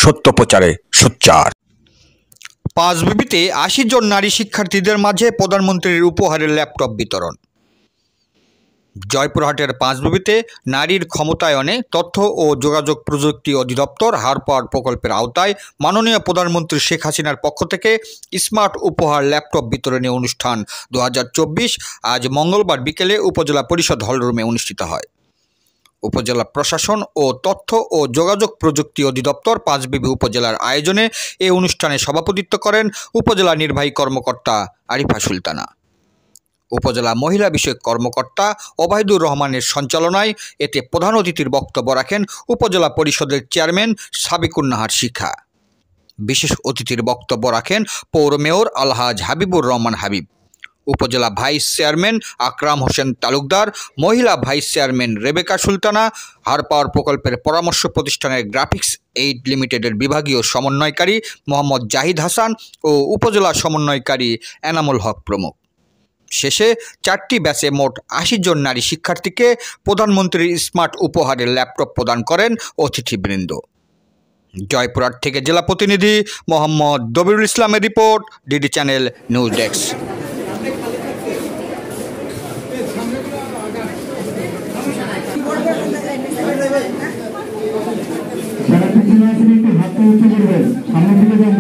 সত্য প্রচারে সোচ্চার। পাঁচবিবিতে ৮০ জন নারী শিক্ষার্থীদের মাঝে প্রধানমন্ত্রীর উপহারের ল্যাপটপ বিতরণ। জয়পুরহাটের পাঁচবিবিতে নারীর ক্ষমতায়নে তথ্য ও যোগাযোগ প্রযুক্তি অধিদপ্তর হার পাওয়ার প্রকল্পের আওতায় মাননীয় প্রধানমন্ত্রী শেখ হাসিনার পক্ষ থেকে স্মার্ট উপহার ল্যাপটপ বিতরণী অনুষ্ঠান ২০২৪ আজ মঙ্গলবার বিকেলে উপজেলা পরিষদ হলরুমে অনুষ্ঠিত হয়। উপজেলা প্রশাসন ও তথ্য ও যোগাযোগ প্রযুক্তি অধিদপ্তর পাঁচবিবি উপজেলার আয়োজনে এই অনুষ্ঠানে সভাপতিত্ব করেন উপজেলা নির্বাহী কর্মকর্তা আরিফা সুলতানা। উপজেলা মহিলা বিষয়ক কর্মকর্তা ওবায়দুর রহমানের সঞ্চালনায় এতে প্রধান অতিথির বক্তব্য রাখেন উপজেলা পরিষদের চেয়ারম্যান সাবিকুন নাহার শিখা। বিশেষ অতিথির বক্তব্য রাখেন পৌর মেয়র আলহাজ হাবিবুর রহমান হাবিব, উপজেলা ভাইস চেয়ারম্যান আকরাম হোসেন তালুকদার, মহিলা ভাইস চেয়ারম্যান রেবেকা সুলতানা, হারপাওয়ার প্রকল্পের পরামর্শ প্রতিষ্ঠানের গ্রাফিক্স এইড লিমিটেডের বিভাগীয় সমন্বয়কারী মোহাম্মদ জাহিদ হাসান ও উপজেলা সমন্বয়কারী এনামুল হক প্রমুখ। শেষে 4টি ব্যাচে মোট ৮০ জন নারী শিক্ষার্থীকে প্রধানমন্ত্রীর স্মার্ট উপহারের ল্যাপটপ প্রদান করেন অতিথিবৃন্দ। জয়পুরহাট থেকে জেলা প্রতিনিধি মোহাম্মদ দবিরুল ইসলামের report, DD channel news desk. যারা পিছনে আছেন একটু হাতটা উঁচু করবেন, সামনে থেকে যান,